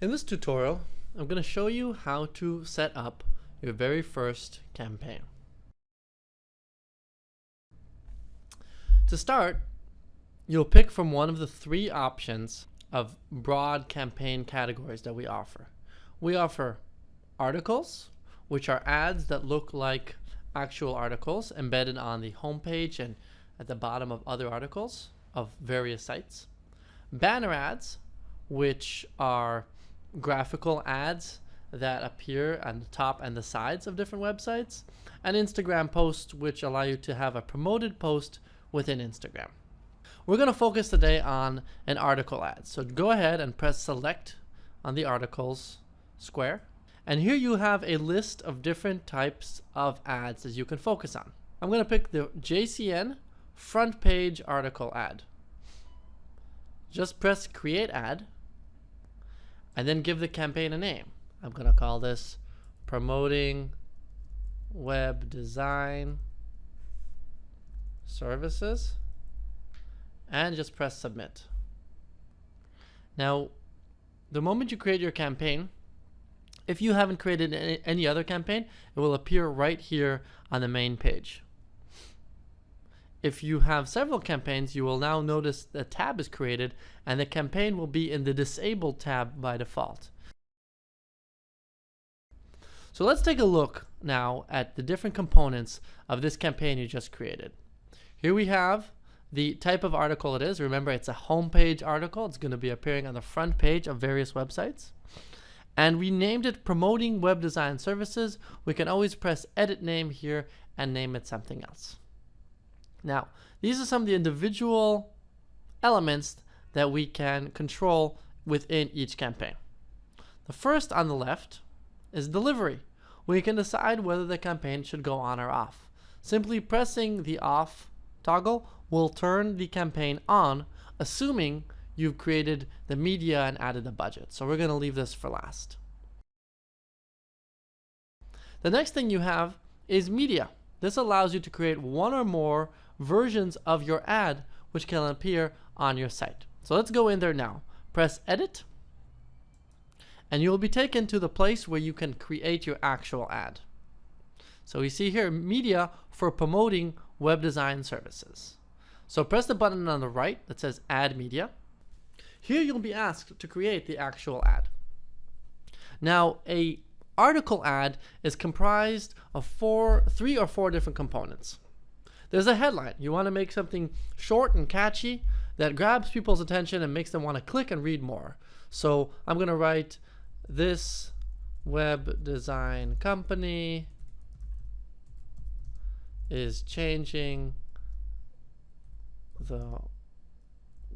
In this tutorial, I'm going to show you how to set up your very first campaign. To start, you'll pick from one of the three options of broad campaign categories that we offer. We offer articles, which are ads that look like actual articles embedded on the homepage and at the bottom of other articles of various sites. Banner ads, which are graphical ads that appear on the top and the sides of different websites, and Instagram posts, which allow you to have a promoted post within Instagram. We're going to focus today on an article ad. So go ahead and press select on the articles square. And here you have a list of different types of ads that you can focus on. I'm going to pick the JCN front page article ad. Just press create ad and then give the campaign a name. I'm going to call this promoting web design services and just press submit. Now, the moment you create your campaign, if you haven't created any other campaign, it will appear right here on the main page. If you have several campaigns, you will now notice the tab is created and the campaign will be in the disabled tab by default. So let's take a look now at the different components of this campaign you just created. Here we have the type of article it is. Remember, it's a homepage article. It's going to be appearing on the front page of various websites. And we named it Promoting Web Design Services. We can always press Edit Name here and name it something else. Now, these are some of the individual elements that we can control within each campaign. The first on the left is delivery. We can decide whether the campaign should go on or off. Simply pressing the off toggle will turn the campaign on, assuming you've created the media and added a budget. So we're going to leave this for last. The next thing you have is media. This allows you to create one or more versions of your ad which can appear on your site. So let's go in there now. Press edit and you'll be taken to the place where you can create your actual ad. So we see here media for promoting web design services. So press the button on the right that says add media. Here you'll be asked to create the actual ad. Now, a article ad is comprised of three or four different components. There's a headline. You want to make something short and catchy that grabs people's attention and makes them want to click and read more. So I'm going to write, this web design company is changing the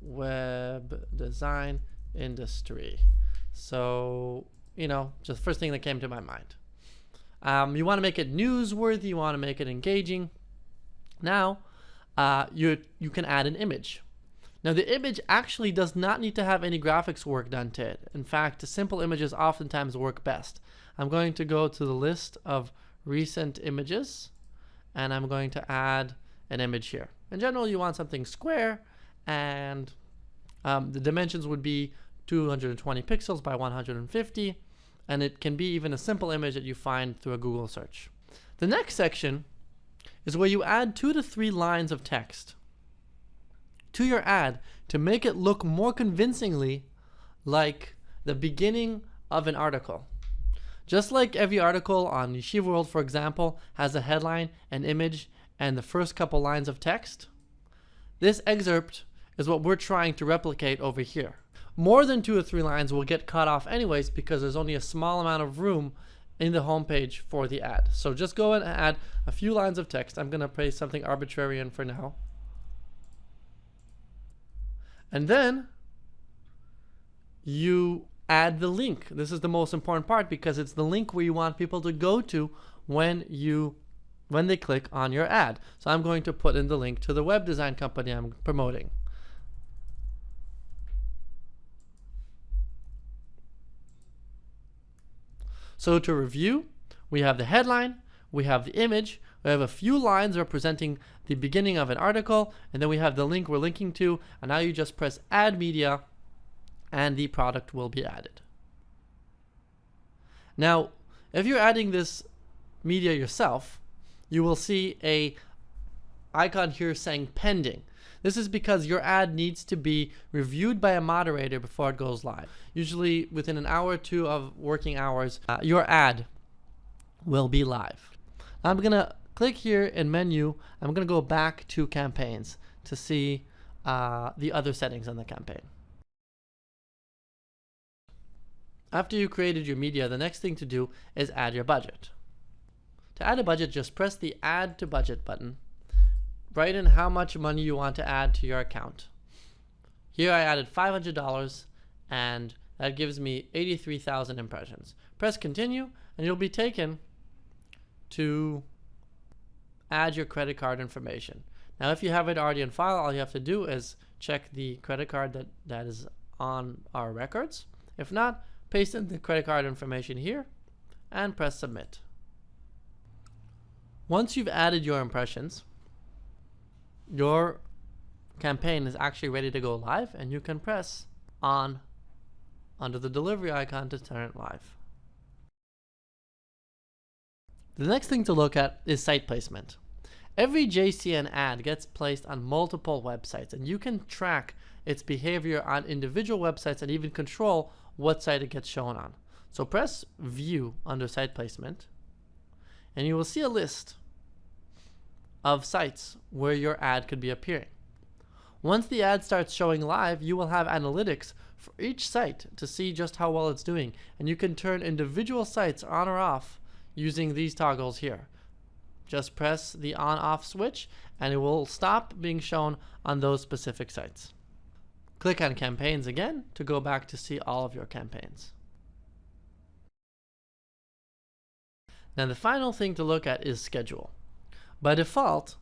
web design industry. So, just first thing that came to my mind. You want to make it newsworthy, you want to make it engaging. Now, you can add an image. Now, the image actually does not need to have any graphics work done to it. In fact, simple images oftentimes work best. I'm going to go to the list of recent images and I'm going to add an image here. In general, you want something square, and the dimensions would be 220 pixels by 150, and it can be even a simple image that you find through a Google search. The next section is where you add 2 to 3 lines of text to your ad to make it look more convincingly like the beginning of an article. Just like every article on Yeshiva World, for example, has a headline, an image, and the first couple lines of text, this excerpt is what we're trying to replicate over here. More than 2 or 3 lines will get cut off anyways because there's only a small amount of room in the homepage for the ad. So just go and add a few lines of text. I'm going to paste something arbitrary in for now. And then you add the link. This is the most important part because it's the link where you want people to go to when they click on your ad. So I'm going to put in the link to the web design company I'm promoting. So to review, we have the headline, we have the image, we have a few lines representing the beginning of an article, and then we have the link we're linking to, and now you just press add media and the product will be added. Now, if you're adding this media yourself, you will see a icon here saying pending. This is because your ad needs to be reviewed by a moderator before it goes live. Usually within an hour or two of working hours, your ad will be live. I'm gonna click here in menu. I'm gonna go back to campaigns to see the other settings on the campaign. After you created your media, the next thing to do is add your budget. To add a budget, just press the Add to Budget button. Write in how much money you want to add to your account. Here I added $500 and that gives me 83,000 impressions. Press Continue and you'll be taken to add your credit card information. Now if you have it already in file, all you have to do is check the credit card that is on our records. If not, paste in the credit card information here and press Submit. Once you've added your impressions, your campaign is actually ready to go live, and you can press on under the delivery icon to turn it live. The next thing to look at is site placement. Every JCN ad gets placed on multiple websites, and you can track its behavior on individual websites and even control what site it gets shown on. So press View under Site Placement, and you will see a list of sites where your ad could be appearing. Once the ad starts showing live, you will have analytics for each site to see just how well it's doing, and you can turn individual sites on or off using these toggles here. Just press the on-off switch and it will stop being shown on those specific sites. Click on Campaigns again to go back to see all of your campaigns. Now the final thing to look at is schedule. By default,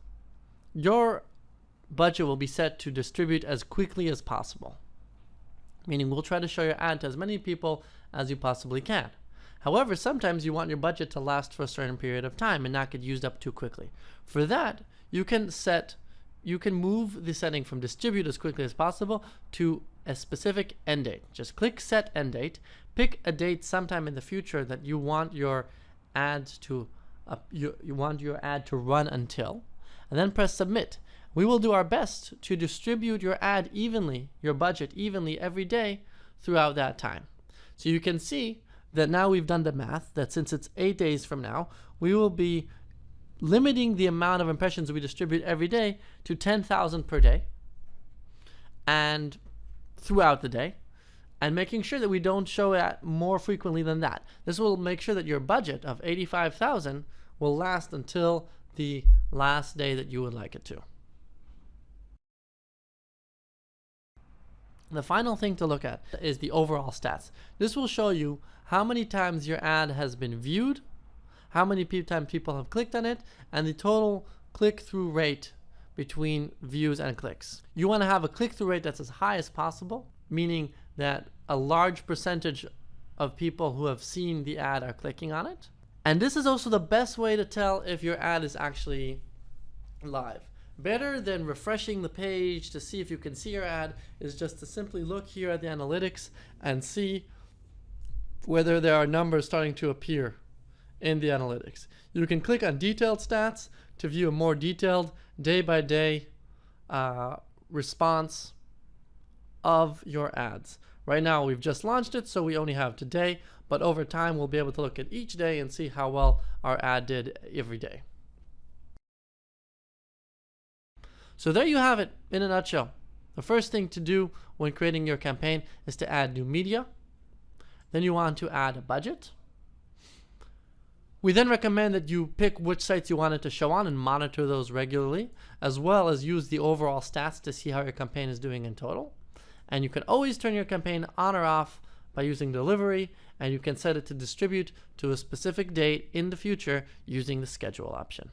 your budget will be set to distribute as quickly as possible, meaning we'll try to show your ad to as many people as you possibly can. However, sometimes you want your budget to last for a certain period of time and not get used up too quickly. For that, you can move the setting from distribute as quickly as possible to a specific end date. Just click Set End Date, pick a date sometime in the future that you want your ad to run until, and then press Submit. We will do our best to distribute your ad evenly, your budget evenly every day throughout that time. So you can see that now we've done the math that since it's 8 days from now, we will be limiting the amount of impressions we distribute every day to 10,000 per day and throughout the day, and making sure that we don't show it more frequently than that. This will make sure that your budget of 85,000 will last until the last day that you would like it to. The final thing to look at is the overall stats. This will show you how many times your ad has been viewed, how many times people have clicked on it, and the total click-through rate between views and clicks. You want to have a click-through rate that's as high as possible, meaning that a large percentage of people who have seen the ad are clicking on it. And this is also the best way to tell if your ad is actually live. Better than refreshing the page to see if you can see your ad is just to simply look here at the analytics and see whether there are numbers starting to appear in the analytics. You can click on Detailed Stats to view a more detailed day-by-day response of your ads. Right now we've just launched it, so we only have today, but over time we'll be able to look at each day and see how well our ad did every day. So there you have it in a nutshell. The first thing to do when creating your campaign is to add new media. Then you want to add a budget. We then recommend that you pick which sites you want it to show on and monitor those regularly, as well as use the overall stats to see how your campaign is doing in total. And you can always turn your campaign on or off by using delivery, and you can set it to distribute to a specific date in the future using the schedule option.